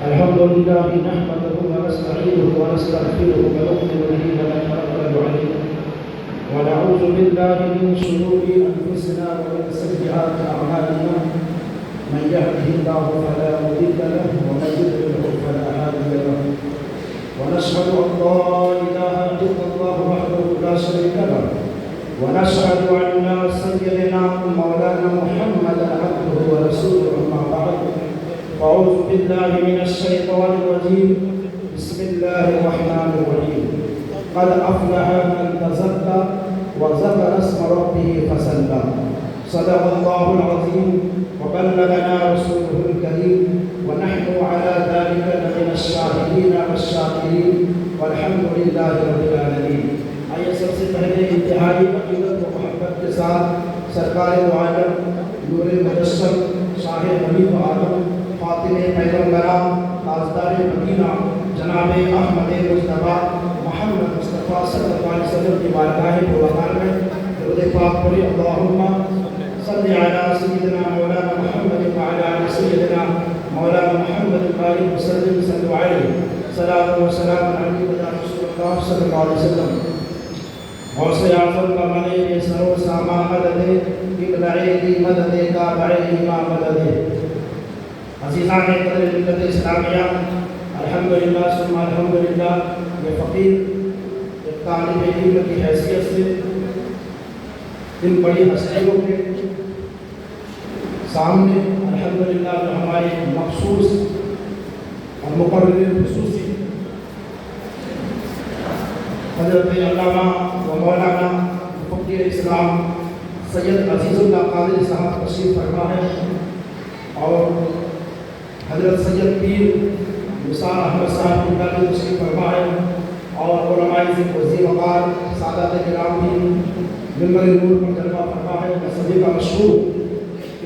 الحمد لله نحمده ونستعينه ونستغفره ونؤمن به ونتوكل عليه ونعوذ بالله من شرور انفسنا ومن سيئات اعمالنا من يهده الله فلا مضل له ومن يضلل فلا هادي له ونشهد ان لا اله الا الله وحده لا شريك له ونشهد ان سيدنا مولانا محمدا عبده ورسوله اما بعد أعوذ بالله من الشيطان الرجيم بسم الله الرحمن الرحيم قد أفلح من تزكى وذكر اسم ربه فصلى صدق الله العظيم وبلغنا رسوله الكريم ونحن على ذلك لمن الشاهدين والشاكرين والحمد لله رب العالمين. آئیے سب سے پہلے انتہائی عقیدت و محبت کے ساتھ سرکار دو عالم نور مجسم شاہ نبی و عالم فاطم پیغمبران تاجدار مدینہ جناب احمد مصطفیٰ محمد مصطفیٰ صلی اللہ علیہ وسلم کی بارگاہ پروردگار میں درود پاک پڑھی. اللہم صلی علی سیدنا مولانا محمد وعلی آل سیدنا مولانا محمد وآلہ وسلم صلی علیہ صلاۃ و سلام علیہ رسول اللہ صلی اللہ علیہ وسلم. غوث اعظم کا منے سرو ساما مدد قبلہ دی مدد کا بڑے امام مدد. عزیزان قدر ملت اسلامیہ، الحمدللہ ثم الحمدللہ یہ فقیر ایک طالب علم کی حیثیت سے ان بڑی ہستیوں کے سامنے الحمدللہ جو ہمارے مخصوص اور مقرر خصوصی حضرت علامہ و مولانا مفتی اسلام سید عزیز اللہ قادری صاحب تشریف فرما ہے اور حضرت سید پیر نثار احمد صاحب کی تشریف فرما ہے اور علماء وزیر وقار سادات کرام بھی ممبر نور پر جلوہ فرما ہے. میں سبھی کا مشہور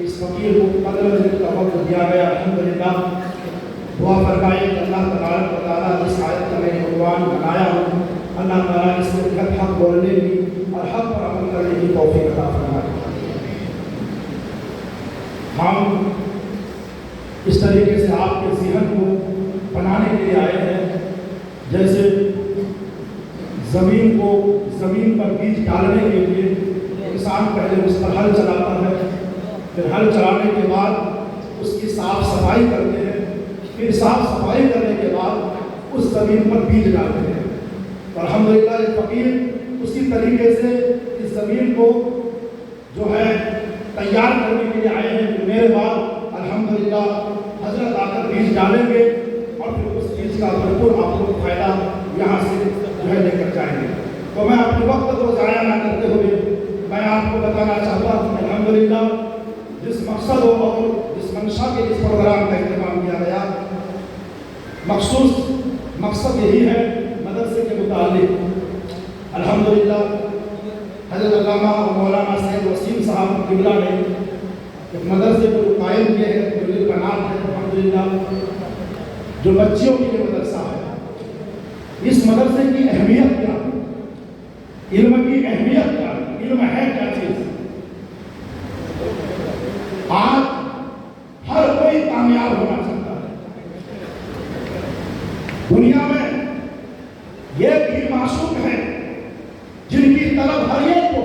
اس فقیر کو 15 منٹ کا وقت دیا گیا. الحمدللہ دعا فرمائے کہ اللہ تبارک و تعالیٰ جس آیت کا میں نے عنوان بنایا ہوں اللہ تعالیٰ اس میں حق بولنے کی اور حق پر عمل کرنے کی توفیق عطا فرمائے. ہم اس طریقے سے آپ کے ذہن کو بنانے کے لیے آئے ہیں جیسے زمین پر بیج ڈالنے کے لیے انسان پہلے اس پر ہل چلاتا ہے، پھر ہل چلانے کے بعد اس کی صاف صفائی کرتے ہیں، پھر صاف صفائی کرنے کے بعد اس زمین پر بیج ڈالتے ہیں. تو الحمدللہ یہ فقیر اسی طریقے سے اس زمین کو جو ہے تیار کرنے کے لیے آئے ہیں. میرے بعد الحمدللہ حضرت آ کر بیج ڈالیں گے اور پھر اس بیج کا بھرپور آپ لوگ فائدہ یہاں سے جو ہے لے کر جائیں گے. تو میں اپنے وقت کو ضائع نہ کرتے ہوئے میں آپ کو بتانا چاہتا ہوں کہ الحمدللہ جس مقصد اور جس منشا کے اس پروگرام کا اہتمام کیا گیا مخصوص مقصد یہی ہے مدرسے کے متعلق. الحمدللہ حضرت علامہ مولانا سید وسیم صاحب قبلہ نے ایک مدرسے کو قائم کیے ہیں جو کا نام ہے الحمدللہ جو بچیوں کے لیے مدرسہ ہے. اس مدرسے کی اہمیت کیا ہے؟ علم کی اہمیت کیا ہے؟ علم ہے کیا چیز؟ آج ہر کوئی کامیاب ہونا چاہتا ہے. دنیا میں یہ بھی معشوق ہیں جن کی طلب ہر ایک کو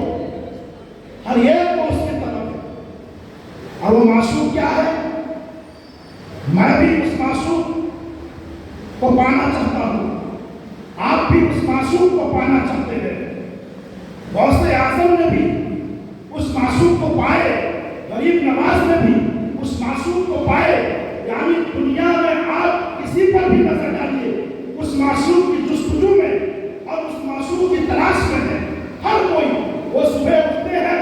اس کی طلب ہے. اور وہ معشوق کیا ہے؟ میں بھی اس معشوق کو پانا چاہتا ہوں، آپ بھی اس معشوق کو پانا چاہتے ہیں. غوث اعظم نے بھی اس معشوق کو پائے، غریب نواز نے بھی اس معشوق کو پائے. یعنی دنیا میں آپ کسی پر بھی نظر ڈالیے اس معشوق کی جستجو میں اور اس معشوق کی تلاش میں ہے. ہر کوئی وہ صبح اٹھتے ہیں،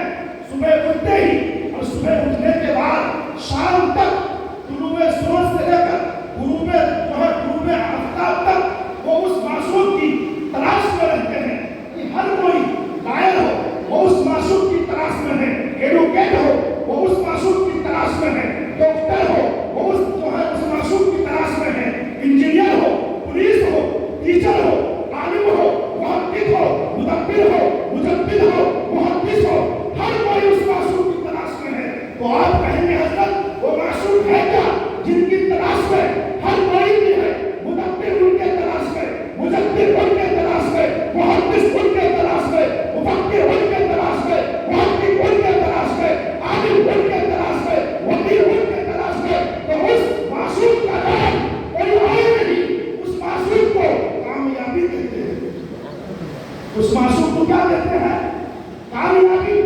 صبح اٹھتے ہی اور صبح اٹھنے کے بعد شام تک طلوع سورج سے لے کر غروب آفتاب تک وہ اس معشوق کی تلاش میں رہتے ہیں. ہر کوئی لائر ہو وہ اس معشوق کی تلاش میں ہے، ایڈوکیٹ ہو وہ اس معشوق کی تلاش میں ہے، ڈاکٹر ہو وہ اس معشوق کی تلاش میں ہے، انجینئر ہو، پولیس ہو، ٹیچر ہو، عالم ہو، محقق ہو، مدبر ہو، मुहद्दिस उनके तलाश में, मुफक्किर उनके तलाश में, मुहक्किक उनके तलाश में, आलिम उनके तलाश में, वकील उनके तलाश में। तो उस मासूम का नाम कोई और नहीं, उस मासूम को कामयाबी कहते हैं। उस मासूम को क्या कहते हैं? कामयाबी।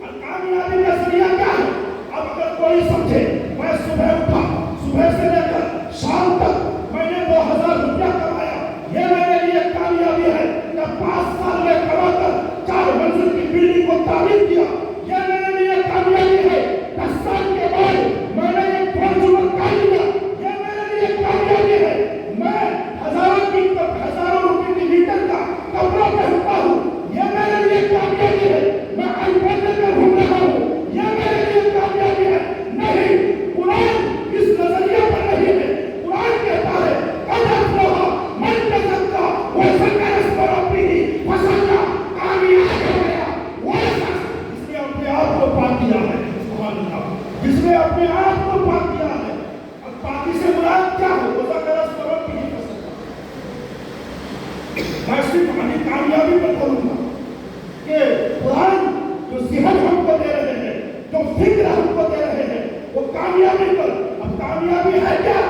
और कामयाबी का जरिया क्या है? अब अगर कोई समझे मैं सुबह उठा, सुबह से लेकर शाम तक मैंने 2000 रुपया कमाया, ये मेरे लिए कामयाबी है। या 5 साल में कमाकर 4 मंजिल की बिल्डिंग को तामीर किया, ये मेरे लिए कामयाबी है। 10 साल के बाद मैंने एक फॉर्च्यूनर कार लिया, ये मेरे लिए कामयाबी है। मैं हजारों रुपए की लीटर का कपड़ा पहनता हूँ, ये मेरे लिए कामयाबी है। मैं आईफोन लेकर घूम रहा हूँ, ये मेरे लिए कामयाबी है। नहीं, कुरान इस नजरिए पर नहीं है। कुरान कहता है कद अफ़लह मन तज़क्का व ज़करा इस्म रब्बिह फसल्ला, कामयाब हो गया वो शख्स जिसने अपने आप को पाक किया है। सुभान अल्लाह, जिसने अपने आप को पाक किया है। अब पाकी से मुराद क्या है? वो ज़करा इस्म रब्बिह फसल्ला। मैं सिर्फ अपनी कामयाबी पर बोलूंगा कि कुरान जो ज़हन हमको दे रहे हैं, जो फिक्र हमको दे रहे हैं, वो कामयाबी पर। अब कामयाबी है क्या?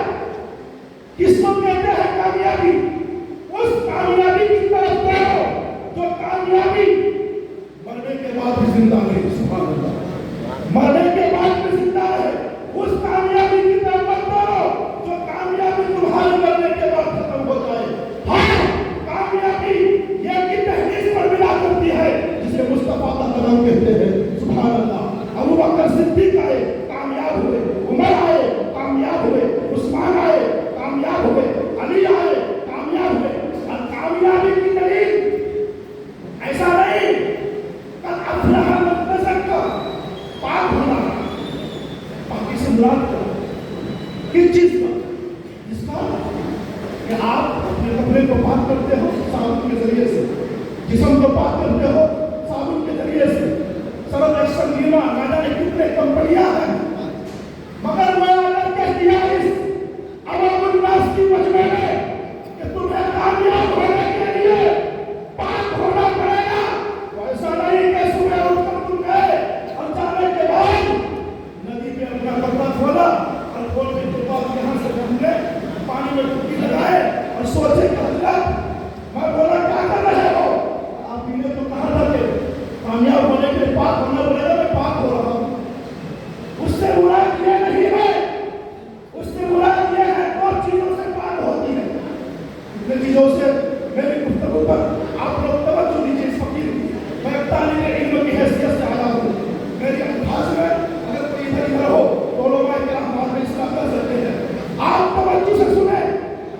किसको कहते हैं कामयाबी? उस कामयाबी की तरफ बढ़ो जो कामयाबी मरने के बाद भी जिंदा रहे। सुभान अल्लाह, मरने के बाद भी जिंदा रहे। उस कामयाबी की तरफ मत बढ़ो जो कामयाबी तुम्हारे मरने के बाद खत्म हो जाए। हाँ, कामयाबी ये की तहरीर पर मिला करती है जिसे मुस्तफा का कदम कहते हैं। सुभान अल्लाह, अबू बकर सिद्दीक आए, कामयाब हुए। उमर आए, कामयाब हुए। उस्मान आए, कामयाब हुए। अली आए, कामयाब हुए। और कामयाबी की दलील ऐसा नहीं कद अफ़लह मन तज़क्का, पाक होना। पाकी से मुराद क्या? किस चीज का? जिसका कि आप अपने कपड़े को पाक करते हो साबुन के जरिए से, जिस्म को पाक करते हो साबुन के जरिए से। सरल एक्शन लीमा ना जाने कितने कंपनियां हैं, मगर मैं अगर कह दिया इस अवामुल नास की मजमे में कि तुम्हें कामयाब होने के लिए पाक होना पड़ेगा, तो ऐसा नहीं कि सुबह उठकर तुम गए और जाने के बाद नदी में अपना कपड़ा खोला और खोलने के बाद यहाँ से हमने पानी में डुबकी लगाए और सोचे मैं बोला क्या कर रहे हो? आप ने तो कहा था कि कामयाब होने के लिए पाक होना पड़ेगा, मैं पाक हो रहा हूँ। उससे मुराद ये नहीं है, उससे मुराद ये है 2 चीजों से पाक होती है। इतने चीजों से मेरी गुफ्तगू पर आप लोग तवज्जो दीजिए। इस फकीर मैं तालिब इल्म की हैसियत से आया हूँ। मेरी अल्फाज में अगर कोई इधर हो तो लोग बाद में इसका कर सकते हैं। आप तवज्जो से सुने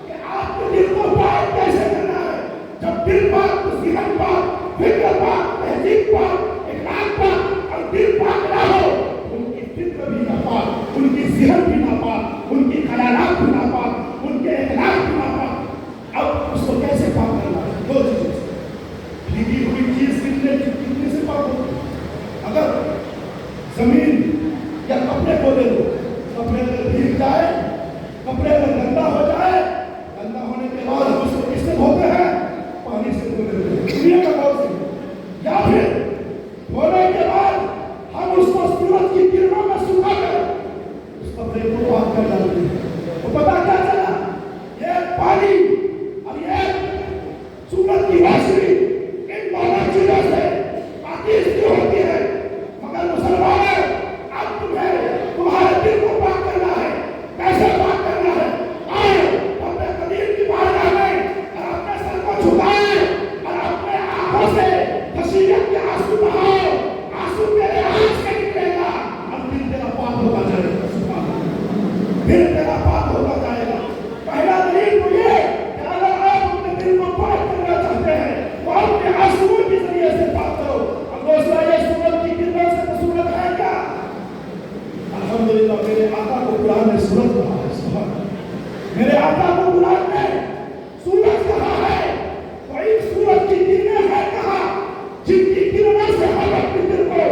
कि आपके दिल को पाक कैसे करना है। जब दिल पाक तो ज़हन पाक, फिक्र पाक, तहजीब पाक, इखलास पाक और दिल पाक ना हो, उनकी फिक्र भी नापाक, उनकी ज़हन भी नापाक, उनकी ख़यालात भी नापाक, उनके इखलास भी नापाक। अब उसको कैसे पाक करना है? 2 चीज़ों से। भीगी हुई चीज़ कितने से पाक होती है? अगर जमीन या कपड़े को ले लो, कपड़े अगर भीग जाए, कपड़े अगर गंदा हो जाए, गंदा होने के बाद हम उसको किससे धोते हैं? पानी से धो लेते हैं, दुनिया का गौर से। या फिर धोने के बाद हम उसको सूरज की किरणों में सुखाकर उस कपड़े को पाक कर डालते हैं। तो पता क्या चला? ये पानी और ये सूरज की रोशनी, इन दोनों चीजों से पाकी इसलिए होती है। मगर मुसलमानों, अब तुम्हें तुम्हारे दिल को पाक करना है। कैसे पाक करना है? आए अपने कदीर की बारगाह में और अपने सर को झुकाए और अपने आंखों से खशीयत के आंसू बहाओ। आंसू तेरे आंख से निकलेगा और दिल तेरा पाक होता जाएगा। सुभान अल्लाह, दिल तेरा पाक होता जाएगा। पहला दलील तो ये कि अगर आप अपने दिल को पाक करना चाहते हैं तो अपने आंसुओं के जरिए से पाक करो। और दूसरा, ये सूरज की किरणों से तो सूरज है क्या? अल्हम्दुलिल्लाह, मेरे आका को कुरान ने सूरज कहा है। सुभान अल्लाह, मेरे आका को कुरान ने सूरज कहा है। तो इन सूरज की किरणें हैं कहाँ, जिनकी किरणों से हम अपने दिल को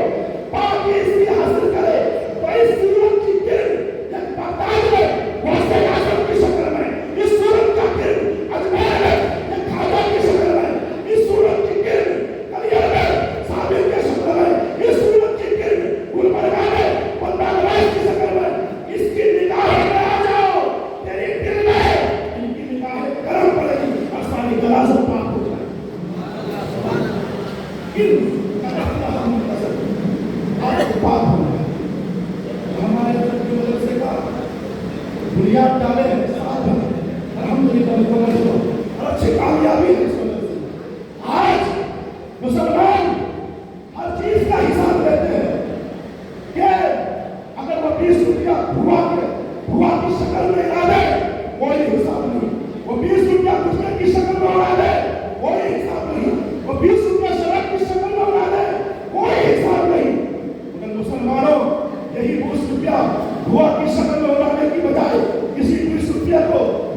पाकी इसलिए हासिल करें। तो इस सूरज की किरण एक बगदाद में गौसे आज़म की शक्ल में, इस सूरज का किरण अजमेर में एक खाजा की शक्ल में, इस सूरज की किरण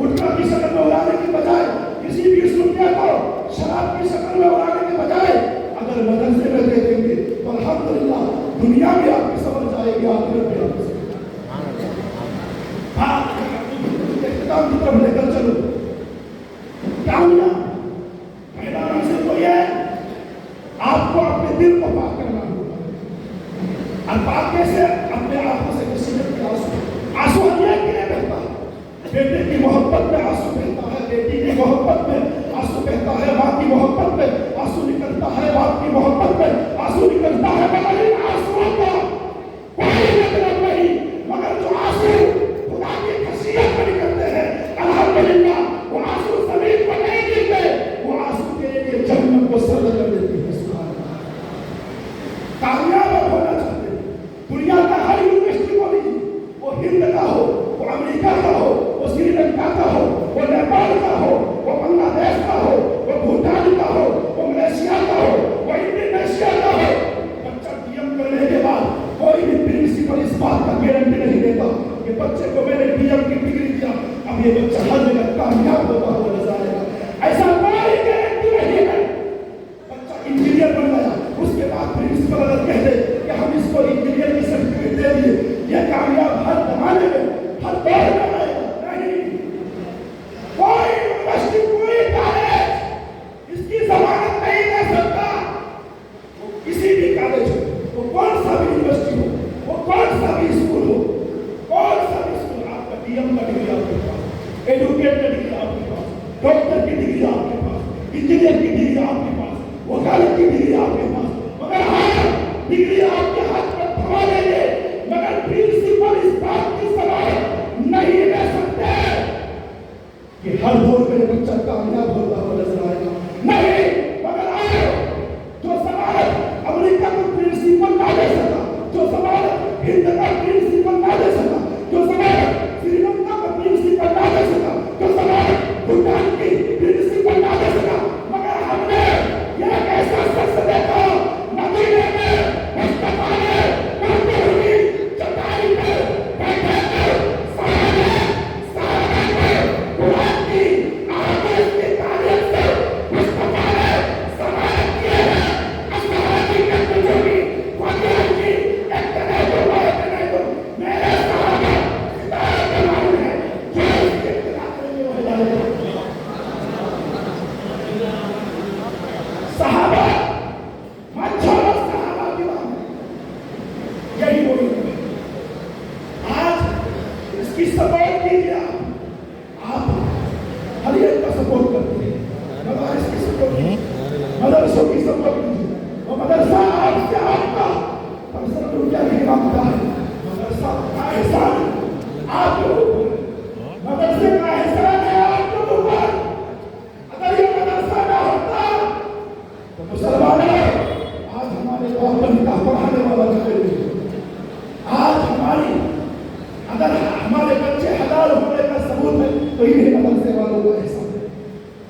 गुटखा की शक्ल में उड़ाने की बजाय, किसी 20 रुपया को शराब की शक्ल में उड़ाने के बजाय अगर मदरसे में दे देंगे तो अल्हम्दुलिल्लाह दुनिया भी आपकी समझ जाएगी, आखिरत भी आपकी समझ इख्तिताम की तरफ लेकर चलो। क्या हुआ? पहला मंजिल तो यह है आपको अपने दिल को पाक करना होगा। और पाक कैसे? अपने आंखों से किसी के आंसू अन्याय के लिए बहता है, बेटे की मोहब्बत में आंसू बहता है, बेटी की मोहब्बत में आंसू बहता है, माँ की मोहब्बत में आंसू निकलता है, बाप की मोहब्बत में आंसू निकलता है। मगर इन आंसुओं का कोई मतलब नहीं, मगर जो आंसू खुदा की खशियत में निकलते हैं, अल्हम्दुलिल्लाह वो आंसू जमीन पर नहीं गिरते, वो आंसू के लिए जन्नत को सर्द कर देती है। सुभान अल्लाह। कामयाब होना चाहते हैं, दुनिया का हर यूनिवर्सिटी को लीजिए, वो हिंद का हो, वो अमेरिका का हो, वो श्रीलंका का हो, वो नेपाल का हो, वो बांग्लादेश का हो, वो भूटान का हो, वो मलेशिया का हो, वो इंडोनेशिया का हो, बच्चा डीएम करने के बाद कोई भी प्रिंसिपल इस बात का गारंटी नहीं देता कि बच्चे को मैंने डीएम की डिग्री दिया, अब ये बच्चा हर जगह कामयाब होता हुआ नजर आएगा। ऐसा कोई गारंटी नहीं है। बच्चा इंजीनियर बन गया, उसके बाद प्रिंसिपल अगर कह दे कि हम इसको इंजीनियर की सर्टिफिकेट दे दिए, यह कामयाब हर जमाने में हर दौर में आएगा नहीं। कोई यूनिवर्सिटी, कोई कॉलेज इसकी जमानत नहीं दे सकता। वो किसी भी कॉलेज हो, वो कौन सा भी यूनिवर्सिटी हो, वो कौन सा भी स्कूल हो, कौन सा भी स्कूल, आपका डीएम का डिग्री आपके पास, एडवोकेट का डिग्री आपके पास, डॉक्टर की डिग्री आपके पास, इंजीनियर की डिग्री आपके पास, वकालत की डिग्री आपके पास, मगर हाँ डिग्री आपके हाथ में थमा देंगे, मगर प्रिंसिपल इस बात की जमानत नहीं ले सकते कि हर दौर में बच्चा कामयाब होता हुआ नजर आएगा। नहीं, मगर आए जो जमानत अमेरिका का प्रिंसिपल ना दे सका, जो जमानत हिंद का प्रिंसिपल ना दे सका, जो जमानत श्रीलंका का प्रिंसिपल ना दे सका, जो जमानत भूटान की प्रिंसिपल ना दे सका, मगर हमने यह ऐसा शख्स देखा मदीने में, मुस्तफा ने कहते हुए चटाई पर बैठे सामने कुरान की आदेश की तारीफ से मुस्तफा ने समाज किए हैं। असहाबी के बुजुर्गी वकील की एक तरह जो बात नहीं तो मेरे साहबा हिदायत के मालूम है जो इसके खिलाफ नहीं हो जाए। सहाबा मंझोला सहाबा की बात यही बोली। आज इसकी सपोर्ट कीजिए, आप हर एक का सपोर्ट करते हैं, मदरसे की सपोर्ट कीजिए, मदरसों की सपोर्ट कीजिए। वो मदरसा आपसे आपका ₹5 नहीं मांगता है, मदरसा का एहसान आपके ऊपर, मदरसे का एहसान है आपके ऊपर। अगर ये मदरसा ना होता तो मुसलमान आज हमारे कौम का निकाह पढ़ाने वाला नहीं। आज हमारी अगर हमारे बच्चे हलाल होने का सबूत है तो इन्हीं मदरसे वालों का एहसान है,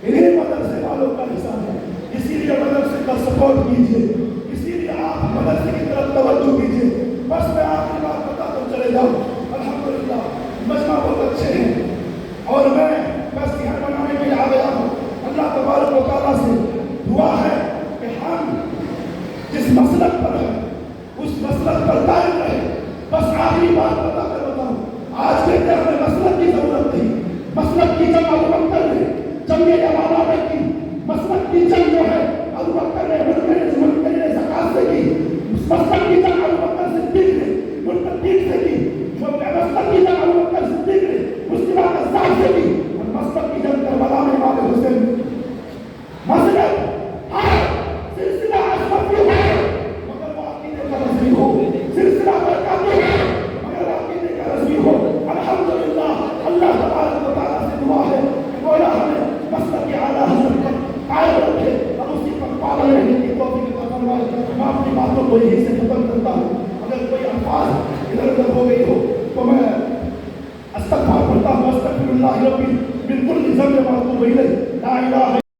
इन्हीं मदरसे वालों का एहसान है। इसीलिए मदरसे का सपोर्ट कीजिए, इसीलिए आप मदरसे की तरफ तवज्जो कीजिए। बस मैं आखिरी बात बता तो चले जाऊँ, अल्हम्दुलिल्लाह मजमा बहुत अच्छे हैं और मैं बस यहाँ बनाने के लिए आ गया हूँ। अल्लाह तबारक व तआला से दुआ है कि हम जिस मसलक पर है उस मसलक पर कायम रहे। बस आखिरी बात बताकर बताऊं, आज के दिन में मसलक की जरूरत नहीं, मसलक की जंग अबू बकर ने जंग यमामा में की, मसलक की जंग जो है अबू बकर ने मुनकरीन ज़कात से की, मसलक की जंग अबू बकर सिद्दीक ने मुनकरीन से की, मसलक की जंग अबू बकर सिद्दीक ने मुस्लिमा कज़्ज़ाब से की, और मसलक की जंग करबला में इमाम हुसैन। मसलक हाँ सिलसिला असफी हो मगर वो अकीदे का रज़वी हो, सिलसिला बरकती है मगर अकीदे का रज़वी हो। अल्हम्दुलिल्लाह अल्लाह तबारक व तआला से दुआ है कि मौला हमें मसलक के आला हज़रत पर कायम रखे और उसी पर पालन रहने की तौफीक अता फरमाए। मैं अपनी बातों को यहीं से खत्म करता हूँ। अगर कोई अल्फाज इधर उधर हो गई हो तो मैं अस्तग़फ़िर पढ़ता हूँ। अस्तग़फिरुल्लाह रब्बी बिल कुल्ली ज़ंबिन व अतूबु इलैह। ला इलाहा